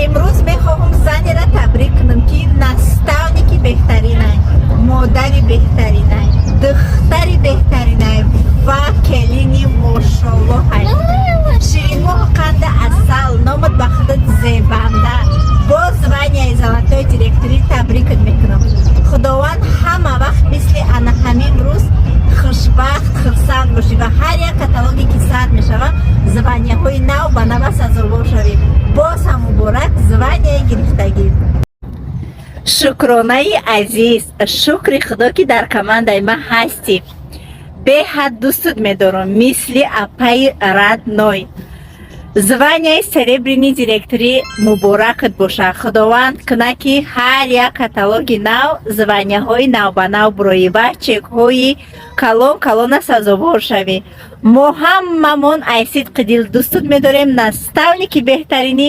امروز میخواهم زنی را تبریک کنم که наставники بهترینه، مادری بهترینه، دختری بهترینه و کلینی ماشاءالله هست. شیرین ماه قند اصل نامد بخدت زیبنده. باز وانیای زلاتای دیرکتوری تبریک میکنم. خداوند همه وقت مثل انا همین روز خوشبخت خرسند باشی و هر یک کتالوگی که سر میشوه زبانیه های نو به نو سزاوار شوی. باز هم مبارک زبانیه گرفتگی. شکرانه عزیز، شکر خدا که در کمانده ما هستی. به حد دوستت میدارم مثل اپای رد نوی. زبانیه سریبرینی دیرکتوری مبارکت باشه. خداوند کنه که هر یک کتالوگ نو زبانیه های نو به نو برای و چک های کلون سزاوار شوی. ما هممون ایسید قدیل دوستت میداریم. наставники بهترینی